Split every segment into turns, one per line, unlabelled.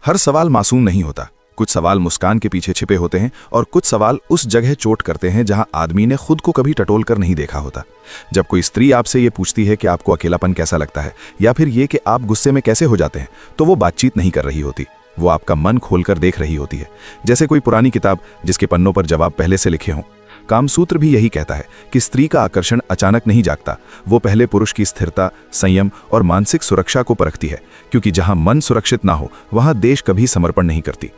हर सवाल मासूम नहीं होता। कुछ सवाल मुस्कान के पीछे छिपे होते हैं और कुछ सवाल उस जगह चोट करते हैं जहां आदमी ने खुद को कभी टटोल कर नहीं देखा होता। जब कोई स्त्री आपसे ये पूछती है कि आपको अकेलापन कैसा लगता है या फिर ये कि आप गुस्से में कैसे हो जाते हैं, तो वो बातचीत नहीं कर रही होती, वो आपका मन खोलकर देख रही होती है, जैसे कोई पुरानी किताब जिसके पन्नों पर जवाब पहले से लिखे हों। कामसूत्र भी यही कहता है कि स्त्री का आकर्षण अचानक नहीं जागता, वो पहले पुरुष की स्थिरता, संयम और मानसिक सुरक्षा को परखती है, क्योंकि जहां मन सुरक्षित ना हो वहां देश कभी समर्पण नहीं करती।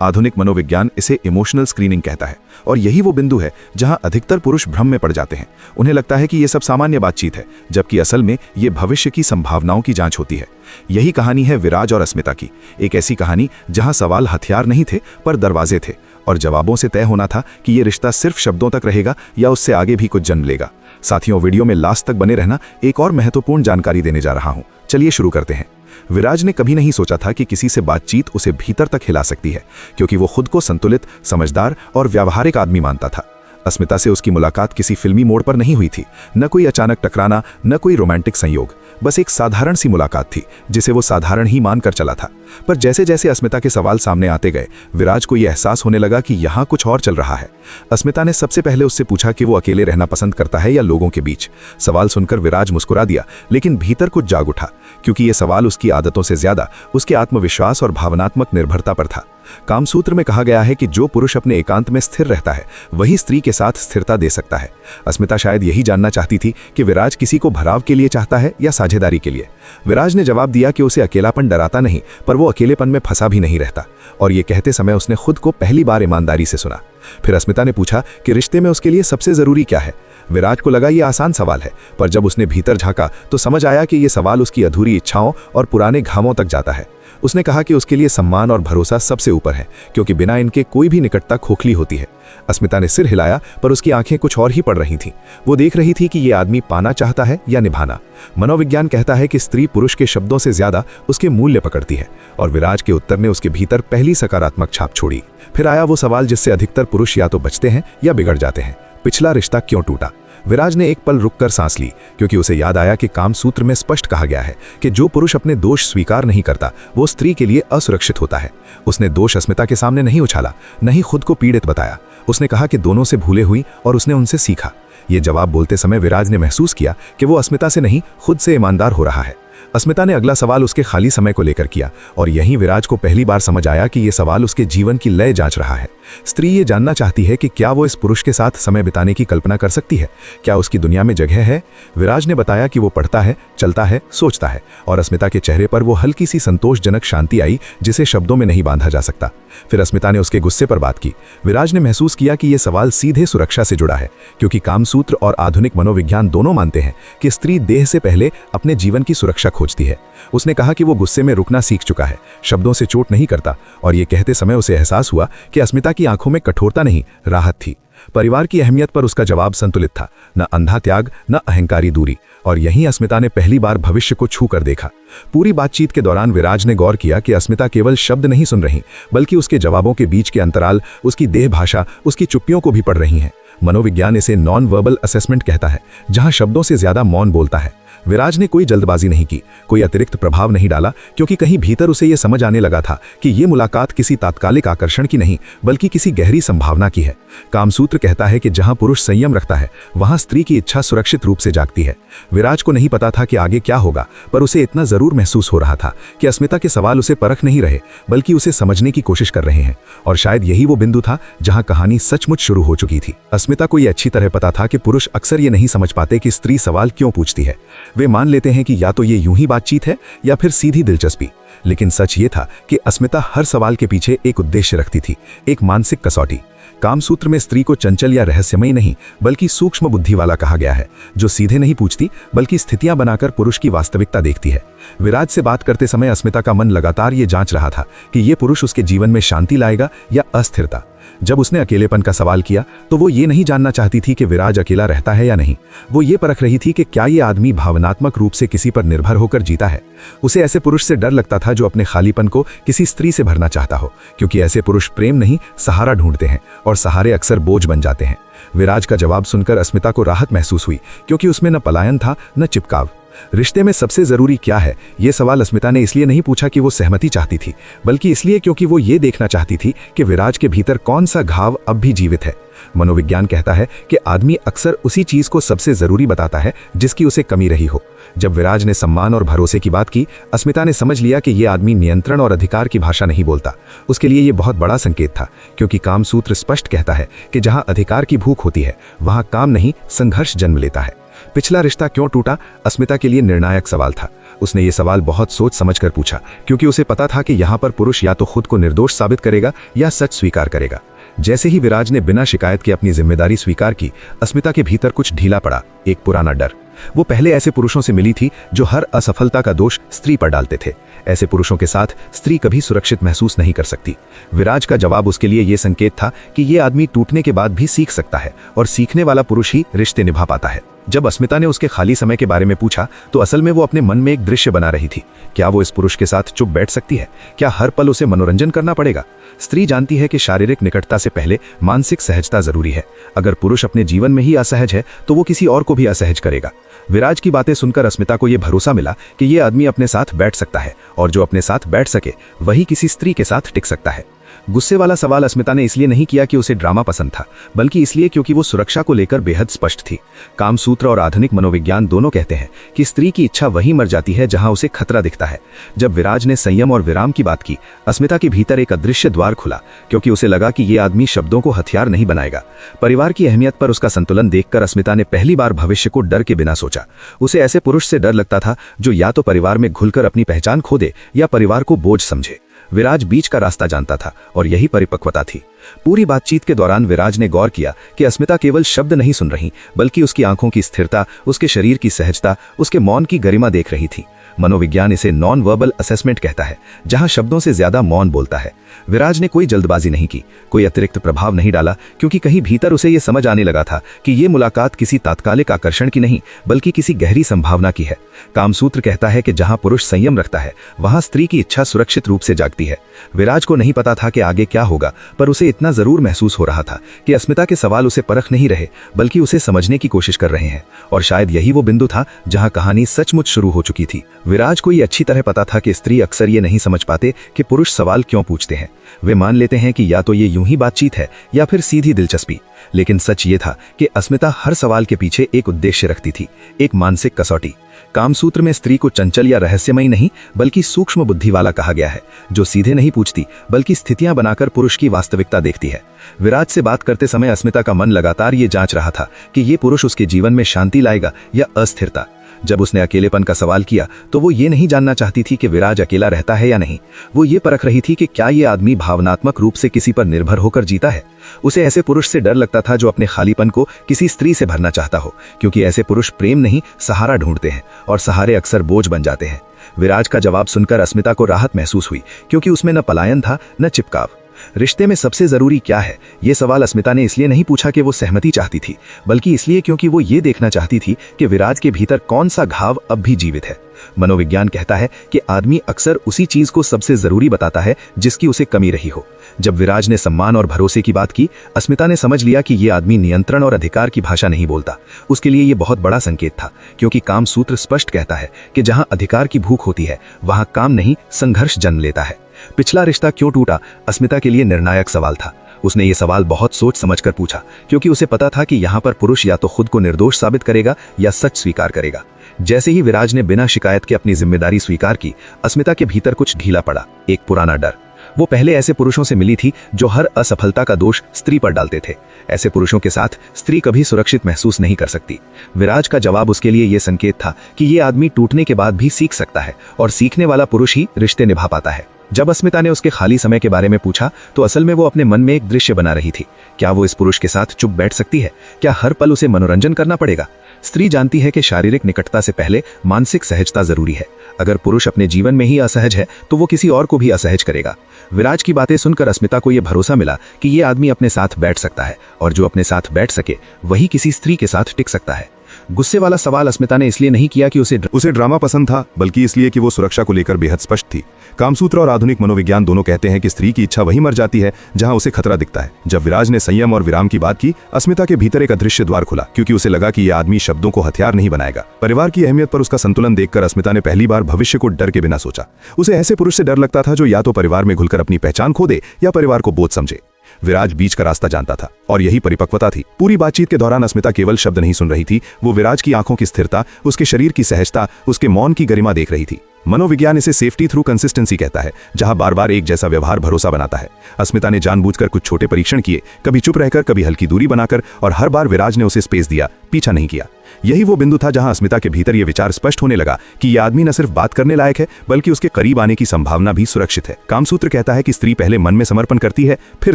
आधुनिक मनोविज्ञान इसे इमोशनल स्क्रीनिंग कहता है और यही वो बिंदु है जहां अधिकतर पुरुष भ्रम में पड़ जाते हैं। उन्हें लगता है कि ये सब सामान्य बातचीत है, जबकि असल में ये भविष्य की संभावनाओं की जांच होती है। यही कहानी है विराज और अस्मिता की, एक ऐसी कहानी जहां सवाल हथियार नहीं थे पर दरवाजे थे और जवाबों से तय होना था कि ये रिश्ता सिर्फ शब्दों तक रहेगा या उससे आगे भी कुछ जन्म लेगा। साथियों, वीडियो में लास्ट तक बने रहना, एक और महत्वपूर्ण जानकारी देने जा रहा हूं। चलिए शुरू करते हैं। विराज ने कभी नहीं सोचा था कि किसी से बातचीत उसे भीतर तक हिला सकती है, क्योंकि वो खुद को संतुलित, समझदार और व्यावहारिक आदमी मानता था। अस्मिता से उसकी मुलाकात किसी फिल्मी मोड़ पर नहीं हुई थी, न कोई अचानक टकराना, न कोई रोमांटिक संयोग, बस एक साधारण सी मुलाकात थी जिसे वो साधारण ही मानकर चला था। पर जैसे जैसे अस्मिता के सवाल सामने आते गए, विराज को यह एहसास होने लगा कि यहाँ कुछ और चल रहा है। अस्मिता ने सबसे पहले उससे पूछा कि वो अकेले रहना पसंद करता है या लोगों के बीच। सवाल सुनकर विराज मुस्कुरा दिया, लेकिन भीतर कुछ जाग उठा, क्योंकि ये सवाल उसकी आदतों से ज्यादा उसके आत्मविश्वास और भावनात्मक निर्भरता पर था। कामसूत्र में कहा गया है कि जो पुरुष अपने एकांत में स्थिर रहता है वही स्त्री के साथ स्थिरता दे सकता है। अस्मिता शायद यही जानना चाहती थी कि विराज किसी को भराव के लिए चाहता है या साझेदारी के लिए। विराज ने जवाब दिया कि उसे अकेलापन डराता नहीं, पर वो अकेलेपन में फंसा भी नहीं रहता, और ये कहते समय उसने खुद को पहली बार ईमानदारी से सुना। फिर अस्मिता ने पूछा कि रिश्ते में उसके लिए सबसे जरूरी क्या है। विराज को लगा ये आसान सवाल है, पर जब उसने भीतर झांका तो समझ आया कि ये सवाल उसकी अधूरी इच्छाओं और पुराने घावों तक जाता है। उसने कहा कि उसके लिए सम्मान और भरोसा सबसे ऊपर है, क्योंकि बिना इनके कोई भी निकटता खोखली होती है। अस्मिता ने सिर हिलाया, पर उसकी आंखें कुछ और ही पड़ रही थीं। वो देख रही थी कि ये आदमी पाना चाहता है या निभाना। मनोविज्ञान कहता है कि स्त्री पुरुष के शब्दों से ज्यादा उसके मूल्य पकड़ती है, और विराज के उत्तर ने उसके भीतर पहली सकारात्मक छाप छोड़ी। फिर आया वो सवाल जिससे अधिकतर पुरुष या तो बचते हैं या बिगड़ जाते हैं: पिछला रिश्ता क्यों टूटा। विराज ने एक पल रुककर सांस ली, क्योंकि उसे याद आया कि कामसूत्र में स्पष्ट कहा गया है कि जो पुरुष अपने दोष स्वीकार नहीं करता वो स्त्री के लिए असुरक्षित होता है। उसने दोष अस्मिता के सामने नहीं उछाला, नहीं खुद को पीड़ित बताया। उसने कहा कि दोनों से भूलें हुई और उसने उनसे सीखा। ये जवाब बोलते समय विराज ने महसूस किया कि वो अस्मिता से नहीं, खुद से ईमानदार हो रहा है। अस्मिता ने अगला सवाल उसके खाली समय को लेकर किया, और यहीं विराज को पहली बार समझ आया कि यह सवाल उसके जीवन की लय जांच रहा है। स्त्री ये जानना चाहती है कि क्या वो इस पुरुष के साथ समय बिताने की कल्पना कर सकती है, क्या उसकी दुनिया में जगह है। विराज ने बताया कि वो पढ़ता है, चलता है, सोचता है, और अस्मिता के चेहरे पर वो हल्की सी संतोषजनक शांति आई जिसे शब्दों में नहीं बांधा जा सकता। फिर अस्मिता ने उसके गुस्से पर बात की। विराज ने महसूस किया कि यह सवाल सीधे सुरक्षा से जुड़ा है, क्योंकि कामसूत्र और आधुनिक मनोविज्ञान दोनों मानते हैं कि स्त्री देह से पहले अपने जीवन की सुरक्षा खोजती है। उसने कहा कि वो गुस्से में रुकना सीख चुका है, शब्दों से चोट नहीं करता, और ये कहते समय उसे एहसास हुआ कि अस्मिता की आंखों में कठोरता नहीं, राहत थी। परिवार की अहमियत पर उसका जवाब संतुलित था, न अंधा त्याग, न अहंकारी दूरी, और यहीं अस्मिता ने पहली बार भविष्य को छू कर देखा। पूरी बातचीत के दौरान विराज ने गौर किया कि अस्मिता केवल शब्द नहीं सुन रही, बल्कि उसके जवाबों के बीच के अंतराल, उसकी देह भाषा, उसकी चुप्पियों को भी पढ़ रही हैं। मनोविज्ञान इसे नॉन वर्बल असेसमेंट कहता है, जहां शब्दों से ज्यादा मौन बोलता है। विराज ने कोई जल्दबाजी नहीं की, कोई अतिरिक्त प्रभाव नहीं डाला, क्योंकि कहीं भीतर उसे यह समझ आने लगा था कि ये मुलाकात किसी तात्कालिक आकर्षण की नहीं, बल्कि किसी गहरी संभावना की है। कामसूत्र कहता है कि जहां पुरुष संयम रखता है वहां स्त्री की इच्छा सुरक्षित रूप से जागती है। विराज को नहीं पता था कि आगे क्या होगा, पर उसे इतना जरूर महसूस हो रहा था कि अस्मिता के सवाल उसे परख नहीं रहे, बल्कि उसे समझने की कोशिश कर रहे हैं। और शायद यही वो बिंदु था जहां कहानी सचमुच शुरू हो चुकी थी। अस्मिता को यह अच्छी तरह पता था कि पुरुष अक्सर ये नहीं समझ पाते कि स्त्री सवाल क्यों पूछती है। वे मान लेते हैं कि या तो ये यूं ही बातचीत है या फिर सीधी दिलचस्पी। लेकिन सच ये था कि अस्मिता हर सवाल के पीछे एक उद्देश्य रखती थी, एक मानसिक कसौटी। कामसूत्र में स्त्री को चंचल या रहस्यमयी नहीं, बल्कि सूक्ष्म बुद्धि वाला कहा गया है, जो सीधे नहीं पूछती बल्कि स्थितियां बनाकर पुरुष की वास्तविकता देखती है। विराज से बात करते समय अस्मिता का मन लगातार ये जांच रहा था कि ये पुरुष उसके जीवन में शांति लाएगा या अस्थिरता। जब उसने अकेलेपन का सवाल किया तो वो ये नहीं जानना चाहती थी कि विराज अकेला रहता है या नहीं, वो ये परख रही थी कि क्या ये आदमी भावनात्मक रूप से किसी पर निर्भर होकर जीता है। उसे ऐसे पुरुष से डर लगता था जो अपने खालीपन को किसी स्त्री से भरना चाहता हो, क्योंकि ऐसे पुरुष प्रेम नहीं सहारा ढूंढते हैं, और सहारे अक्सर बोझ बन जाते हैं। विराज का जवाब सुनकर अस्मिता को राहत महसूस हुई, क्योंकि उसमें न पलायन था न चिपकाव।
रिश्ते में सबसे जरूरी क्या है, ये सवाल अस्मिता ने इसलिए नहीं पूछा कि वो सहमति चाहती थी, बल्कि इसलिए क्योंकि वो ये देखना चाहती थी कि विराज के भीतर कौन सा घाव अब भी जीवित है। मनोविज्ञान कहता है कि आदमी अक्सर उसी चीज को सबसे जरूरी बताता है जिसकी उसे कमी रही हो। जब विराज ने सम्मान और भरोसे की बात की, अस्मिता ने समझ लिया कि ये आदमी नियंत्रण और अधिकार की भाषा नहीं बोलता। उसके लिए ये बहुत बड़ा संकेत था, क्योंकि कामसूत्र स्पष्ट कहता है कि जहां अधिकार की भूख होती है वहां काम नहीं, संघर्ष जन्म लेता है। पिछला रिश्ता क्यों टूटा, अस्मिता के लिए निर्णायक सवाल था। उसने ये सवाल बहुत सोच समझकर पूछा, क्योंकि उसे पता था कि यहाँ पर पुरुष या तो खुद को निर्दोष साबित करेगा या सच स्वीकार करेगा। जैसे ही विराज ने बिना शिकायत के अपनी जिम्मेदारी स्वीकार की, अस्मिता के भीतर कुछ ढीला पड़ा, एक पुराना डर। वो पहले ऐसे पुरुषों से मिली थी जो हर असफलता का दोष स्त्री पर डालते थे। ऐसे पुरुषों के साथ स्त्री कभी सुरक्षित महसूस नहीं कर सकती। विराज का जवाब उसके लिए यह संकेत था कि ये आदमी टूटने के बाद भी सीख सकता है, और सीखने वाला पुरुष ही रिश्ते निभा पाता है। जब अस्मिता ने उसके खाली समय के बारे में पूछा, तो असल में वो अपने मन में एक दृश्य बना रही थी। क्या वो इस पुरुष के साथ चुप बैठ सकती है? क्या हर पल उसे मनोरंजन करना पड़ेगा? स्त्री जानती है कि शारीरिक निकटता से पहले मानसिक सहजता जरूरी है। अगर पुरुष अपने जीवन में ही असहज है तो वो किसी और को भी असहज करेगा। विराज की बातें सुनकर अस्मिता को यह भरोसा मिला कि ये आदमी अपने साथ बैठ सकता है, और जो अपने साथ बैठ सके वही किसी स्त्री के साथ टिक सकता है। गुस्से वाला सवाल अस्मिता ने इसलिए नहीं किया कि उसे ड्रामा पसंद था, बल्कि इसलिए क्योंकि वो सुरक्षा को लेकर बेहद स्पष्ट थी। कामसूत्र और आधुनिक मनोविज्ञान दोनों कहते हैं कि स्त्री की इच्छा वहीं मर जाती है जहां उसे खतरा दिखता है। जब विराज ने संयम और विराम की बात की, अस्मिता के भीतर एक अदृश्य द्वार खुला, क्योंकि उसे लगा कि ये आदमी शब्दों को हथियार नहीं बनाएगा। परिवार की अहमियत पर उसका संतुलन देखकर अस्मिता ने पहली बार भविष्य को डर के बिना सोचा। उसे ऐसे पुरुष से डर लगता था जो या तो परिवार में घुलकर अपनी पहचान खो दे या परिवार को बोझ समझे। विराज बीच का रास्ता जानता था, और यही परिपक्वता थी। पूरी बातचीत के दौरान विराज ने गौर किया कि अस्मिता केवल शब्द नहीं सुन रही, बल्कि उसकी आंखों की स्थिरता, उसके शरीर की सहजता, उसके मौन की गरिमा देख रही थी। मनोविज्ञान इसे नॉन वर्बल असेसमेंट कहता है, जहां शब्दों से ज्यादा मौन बोलता है। विराज ने कोई जल्दबाजी नहीं की, कोई अतिरिक्त प्रभाव नहीं डाला, क्योंकि कहीं भीतर उसे यह समझ आने लगा था कि यह मुलाकात किसी तात्कालिक आकर्षण की नहीं, बल्कि किसी गहरी संभावना की है। कामसूत्र कहता है कि जहां पुरुष संयम रखता है, वहां स्त्री की इच्छा सुरक्षित रूप से जागती है। विराज को नहीं पता था कि आगे क्या होगा, पर उसे इतना जरूर महसूस हो रहा था कि अस्मिता के सवाल उसे परख नहीं रहे, बल्कि उसे समझने की कोशिश कर रहे हैं। और शायद यही वो बिंदु था जहां कहानी सचमुच शुरू हो चुकी थी। विराज को ये अच्छी तरह पता था कि स्त्री अक्सर ये नहीं समझ पाते कि पुरुष सवाल क्यों पूछते हैं। वे मान लेते हैं कि या तो ये यूं ही बातचीत है या फिर सीधी दिलचस्पी। लेकिन सच ये था कि अस्मिता हर सवाल के पीछे एक उद्देश्य रखती थी, एक मानसिक कसौटी। कामसूत्र में स्त्री को चंचल या रहस्यमयी नहीं, बल्कि सूक्ष्म बुद्धि वाला कहा गया है, जो सीधे नहीं पूछती, बल्कि स्थितियां बनाकर पुरुष की वास्तविकता देखती है। विराज से बात करते समय अस्मिता का मन लगातार ये जांच रहा था कि ये पुरुष उसके जीवन में शांति लाएगा या अस्थिरता। जब उसने अकेलेपन का सवाल किया, तो वो ये नहीं जानना चाहती थी कि विराज अकेला रहता है या नहीं। वो ये परख रही थी कि क्या ये आदमी भावनात्मक रूप से किसी पर निर्भर होकर जीता है। उसे ऐसे पुरुष से डर लगता था जो अपने खालीपन को किसी स्त्री से भरना चाहता हो, क्योंकि ऐसे पुरुष प्रेम नहीं, सहारा ढूंढते हैं, और सहारे अक्सर बोझ बन जाते हैं। विराज का जवाब सुनकर अस्मिता को राहत महसूस हुई, क्योंकि उसमें न पलायन था न चिपकाव। रिश्ते में सबसे जरूरी क्या है, ये सवाल अस्मिता ने इसलिए नहीं पूछा कि वो सहमति चाहती थी, बल्कि इसलिए क्योंकि वो ये देखना चाहती थी कि विराज के भीतर कौन सा घाव अब भी जीवित है। मनोविज्ञान कहता है कि आदमी अक्सर उसी चीज को सबसे जरूरी बताता है जिसकी उसे कमी रही हो। जब विराज ने सम्मान और भरोसे की बात की, अस्मिता ने समझ लिया कि ये आदमी नियंत्रण और अधिकार की भाषा नहीं बोलता। उसके लिए ये बहुत बड़ा संकेत था, क्योंकि कामसूत्र स्पष्ट कहता है कि जहां अधिकार की भूख होती है, वहां काम नहीं, संघर्ष जन्म लेता है। पिछला रिश्ता क्यों टूटा, अस्मिता के लिए निर्णायक सवाल था। उसने ये सवाल बहुत सोच समझकर पूछा, क्योंकि उसे पता था कि यहाँ पर पुरुष या तो खुद को निर्दोष साबित करेगा या सच स्वीकार करेगा। जैसे ही विराज ने बिना शिकायत के अपनी जिम्मेदारी स्वीकार की, अस्मिता के भीतर कुछ ढीला पड़ा, एक पुराना डर। वो पहले ऐसे पुरुषों से मिली थी जो हर असफलता का दोष स्त्री पर डालते थे। ऐसे पुरुषों के साथ स्त्री कभी सुरक्षित महसूस नहीं कर सकती। विराज का जवाब उसके लिए यह संकेत था कि ये आदमी टूटने के बाद भी सीख सकता है, और सीखने वाला पुरुष ही रिश्ते निभा पाता है। जब अस्मिता ने उसके खाली समय के बारे में पूछा, तो असल में वो अपने मन में एक दृश्य बना रही थी। क्या वो इस पुरुष के साथ चुप बैठ सकती है? क्या हर पल उसे मनोरंजन करना पड़ेगा? स्त्री जानती है कि शारीरिक निकटता से पहले मानसिक सहजता जरूरी है। अगर पुरुष अपने जीवन में ही असहज है, तो वो किसी और को भी असहज करेगा। विराज की बातें सुनकर अस्मिता को यह भरोसा मिला कि ये आदमी अपने साथ बैठ सकता है, और जो अपने साथ बैठ सके वही किसी स्त्री के साथ टिक सकता है। गुस्से वाला सवाल अस्मिता ने इसलिए नहीं किया कि
उसे ड्रामा पसंद था, बल्कि इसलिए कि वो सुरक्षा को लेकर बेहद स्पष्ट थी। कामसूत्र और आधुनिक मनोविज्ञान दोनों कहते हैं कि स्त्री की इच्छा वहीं मर जाती है जहां उसे खतरा दिखता है। जब विराज ने संयम और विराम की बात की, अस्मिता के भीतर एक अदृश्य द्वार खुला, क्योंकि उसे लगा कि यह आदमी शब्दों को हथियार नहीं बनाएगा। परिवार की अहमियत पर उसका संतुलन देखकर अस्मिता ने पहली बार भविष्य को डर के बिना सोचा। उसे ऐसे पुरुष से डर लगता था जो या तो परिवार में घुलकर अपनी पहचान खो दे या परिवार को बोझ समझे। विराज बीच का रास्ता जानता था और यही परिपक्वता थी। पूरी बातचीत के दौरान अस्मिता केवल शब्द नहीं सुन रही थी, वो विराज की आंखों की स्थिरता, उसके शरीर की सहजता, उसके मौन की गरिमा देख रही थी। मनोविज्ञान इसे सेफ्टी थ्रू कंसिस्टेंसी कहता है, जहां बार बार एक जैसा व्यवहार भरोसा बनाता है। अस्मिता ने जानबूझकर कुछ छोटे परीक्षण किए, कभी चुप रहकर, कभी हल्की दूरी बनाकर, और हर बार विराज ने उसे स्पेस दिया, पीछा नहीं किया। यही वो बिंदु था जहां अस्मिता के भीतर यह विचार स्पष्ट होने लगा कि यह आदमी न सिर्फ बात करने लायक है, बल्कि उसके करीब आने की संभावना भी सुरक्षित है। कामसूत्र कहता है कि स्त्री पहले मन में समर्पण करती है, फिर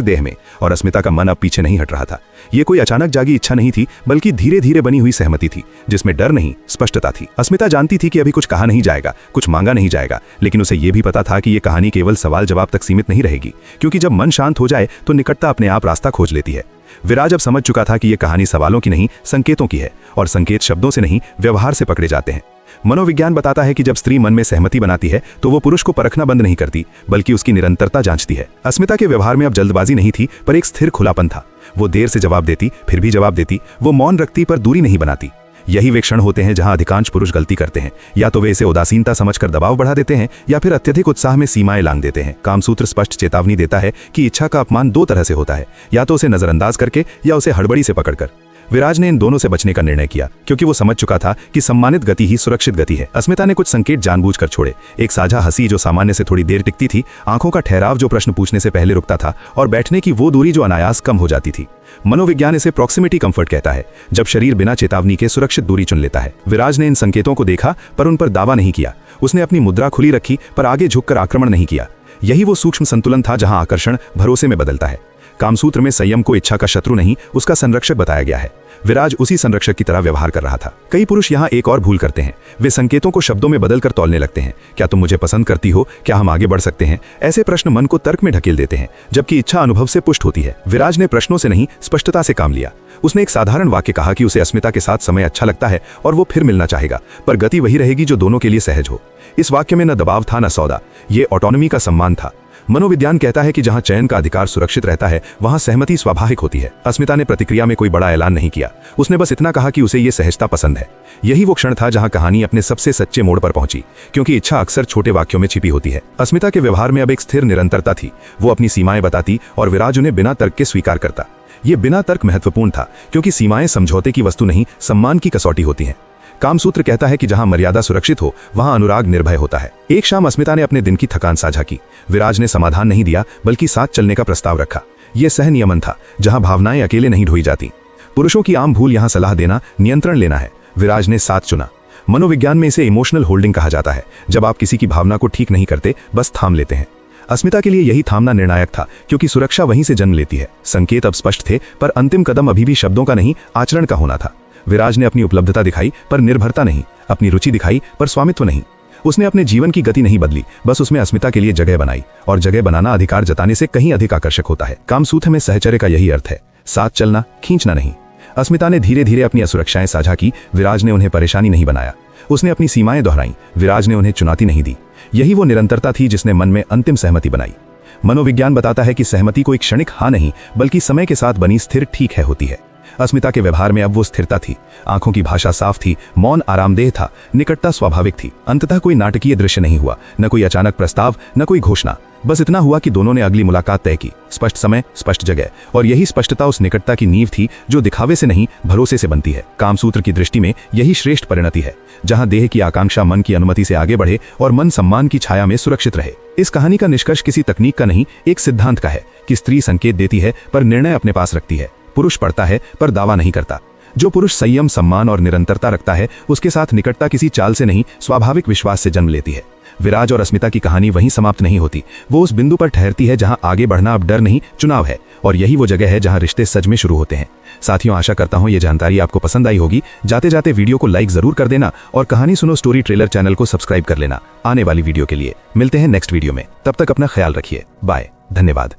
देह में, और अस्मिता का मन अब पीछे नहीं हट रहा था। यह कोई अचानक जागी इच्छा नहीं थी, बल्कि धीरे धीरे बनी हुई सहमति थी, जिसमें डर नहीं, स्पष्टता थी। अस्मिता जानती थी कि अभी कुछ कहा नहीं जाएगा, कुछ मांगा नहीं जाएगा, लेकिन उसे यह भी पता था कि यह कहानी केवल सवाल जवाब तक सीमित नहीं रहेगी, क्योंकि जब मन शांत हो जाए तो निकटता अपने आप रास्ता खोज लेती है। विराज अब समझ चुका था कि यह कहानी सवालों की नहीं, संकेतों की है, और संकेत शब्दों से नहीं, व्यवहार से पकड़े जाते हैं। मनोविज्ञान बताता है कि जब स्त्री मन में सहमति बनाती है तो वो पुरुष को परखना बंद नहीं करती, बल्कि उसकी निरंतरता जांचती है। अस्मिता के व्यवहार में अब जल्दबाजी नहीं थी, पर एक स्थिर खुलापन था। वो देर से जवाब देती, फिर भी जवाब देती, वो मौन रखती पर दूरी नहीं बनाती। यही वे क्षण होते हैं जहां अधिकांश पुरुष गलती करते हैं। या तो वे इसे उदासीनता समझकर दबाव बढ़ा देते हैं, या फिर अत्यधिक उत्साह में सीमाएं लांघ देते हैं। कामसूत्र स्पष्ट चेतावनी देता है कि इच्छा का अपमान दो तरह से होता है, या तो उसे नजरअंदाज करके या उसे हड़बड़ी से पकड़कर। विराज ने इन दोनों से बचने का निर्णय किया, क्योंकि वो समझ चुका था कि सम्मानित गति ही सुरक्षित गति है। अस्मिता ने कुछ संकेत जानबूझकर छोड़े, एक साझा हंसी जो सामान्य से थोड़ी देर टिकती थी, आंखों का ठहराव जो प्रश्न पूछने से पहले रुकता था, और बैठने की वो दूरी जो अनायास कम हो जाती थी। मनोविज्ञान इसे प्रॉक्सिमिटी कंफर्ट कहता है, जब शरीर बिना चेतावनी के सुरक्षित दूरी चुन लेता है। विराज ने इन संकेतों को देखा, पर उन पर दावा नहीं किया। उसने अपनी मुद्रा खुली रखी, पर आगे झुककर आक्रमण नहीं किया। यही वो सूक्ष्म संतुलन था जहां आकर्षण भरोसे में बदलता है। कामसूत्र में संयम को इच्छा का शत्रु नहीं, उसका संरक्षक बताया गया है। विराज उसी संरक्षक की तरह व्यवहार कर रहा था। कई पुरुष यहाँ एक और भूल करते हैं, वे संकेतों को शब्दों में बदलकर तौलने लगते हैं। क्या तुम मुझे पसंद करती हो? क्या हम आगे बढ़ सकते हैं? ऐसे प्रश्न मन को तर्क में ढकेल देते हैं, जबकि इच्छा अनुभव से पुष्ट होती है। विराज ने प्रश्नों से नहीं, स्पष्टता से काम लिया। उसने एक साधारण वाक्य कहा कि उसे अस्मिता के साथ समय अच्छा लगता है और वो फिर मिलना चाहेगा, पर गति वही रहेगी जो दोनों के लिए सहज हो। इस वाक्य में न दबाव था, न सौदा, ये ऑटोनॉमी का सम्मान था। मनोविज्ञान कहता है कि जहां चयन का अधिकार सुरक्षित रहता है, वहां सहमति स्वाभाविक होती है। अस्मिता ने प्रतिक्रिया में कोई बड़ा ऐलान नहीं किया, उसने बस इतना कहा कि उसे ये सहजता पसंद है। यही वो क्षण था जहां कहानी अपने सबसे सच्चे मोड़ पर पहुंची, क्योंकि इच्छा अक्सर छोटे वाक्यों में छिपी होती है। अस्मिता के व्यवहार में अब एक स्थिर निरंतरता थी, वो अपनी सीमाएं बताती और विराज उन्हें बिना तर्क के स्वीकार करता। ये बिना तर्क महत्वपूर्ण था, क्योंकि सीमाएं समझौते की वस्तु नहीं, सम्मान की कसौटी होती हैं। कामसूत्र कहता है कि जहां मर्यादा सुरक्षित हो, वहां अनुराग निर्भय होता है। एक शाम अस्मिता ने अपने दिन की थकान साझा की। विराज ने समाधान नहीं दिया, बल्कि साथ चलने का प्रस्ताव रखा। यह सहनियमन था, जहां भावनाएं अकेले नहीं ढोई जाती। पुरुषों की आम भूल यहां सलाह देना, नियंत्रण लेना है। विराज ने साथ चुना। मनोविज्ञान में इसे इमोशनल होल्डिंग कहा जाता है, जब आप किसी की भावना को ठीक नहीं करते, बस थाम लेते हैं। अस्मिता के लिए यही थामना निर्णायक था, क्योंकि सुरक्षा वहीं से जन्म लेती है। संकेत अब स्पष्ट थे, पर अंतिम कदम अभी भी शब्दों का नहीं, आचरण का होना था। विराज ने अपनी उपलब्धता दिखाई, पर निर्भरता नहीं, अपनी रुचि दिखाई, पर स्वामित्व नहीं। उसने अपने जीवन की गति नहीं बदली, बस उसमें अस्मिता के लिए जगह बनाई, और जगह बनाना अधिकार जताने से कहीं अधिक आकर्षक होता है। कामसूत्र में सहचर्य का यही अर्थ है, साथ चलना, खींचना नहीं। अस्मिता ने धीरे धीरे अपनी असुरक्षाएं साझा की, विराज ने उन्हें परेशानी नहीं बनाया। उसने अपनी सीमाएं दोहराई, विराज ने उन्हें चुनौती नहीं दी। यही वो निरंतरता थी जिसने मन में अंतिम सहमति बनाई। मनोविज्ञान बताता है कि सहमति कोई क्षणिक हाँ नहीं, बल्कि समय के साथ बनी स्थिर ठीक है होती है। अस्मिता के व्यवहार में अब वो स्थिरता थी, आंखों की भाषा साफ थी, मौन आरामदेह था, निकटता स्वाभाविक थी। अंततः कोई नाटकीय दृश्य नहीं हुआ, न कोई अचानक प्रस्ताव, न कोई घोषणा। बस इतना हुआ कि दोनों ने अगली मुलाकात तय की, स्पष्ट समय, स्पष्ट जगह, और यही स्पष्टता उस निकटता की नींव थी जो दिखावे से नहीं, भरोसे से बनती है। कामसूत्र की दृष्टि में यही श्रेष्ठ परिणति है, जहां देह की आकांक्षा मन की अनुमति से आगे बढ़े और मन सम्मान की छाया में सुरक्षित रहे। इस कहानी का निष्कर्ष किसी तकनीक का नहीं, एक सिद्धांत का है कि स्त्री संकेत देती है, पर निर्णय अपने पास रखती है। पुरुष पढ़ता है, पर दावा नहीं करता। जो पुरुष संयम, सम्मान और निरंतरता रखता है, उसके साथ निकटता किसी चाल से नहीं, स्वाभाविक विश्वास से जन्म लेती है। विराज और अस्मिता की कहानी वहीं समाप्त नहीं होती, वो उस बिंदु पर ठहरती है जहां आगे बढ़ना अब डर नहीं, चुनाव है। और यही वो जगह है जहां रिश्ते सच में शुरू होते हैं। साथियों, आशा करता हूं ये जानकारी आपको पसंद आई होगी। जाते जाते वीडियो को लाइक जरूर कर देना, और कहानी सुनो स्टोरी ट्रेलर चैनल को सब्सक्राइब कर लेना आने वाली वीडियो के लिए। मिलते हैं नेक्स्ट वीडियो में, तब तक अपना ख्याल रखिए। बाय, धन्यवाद।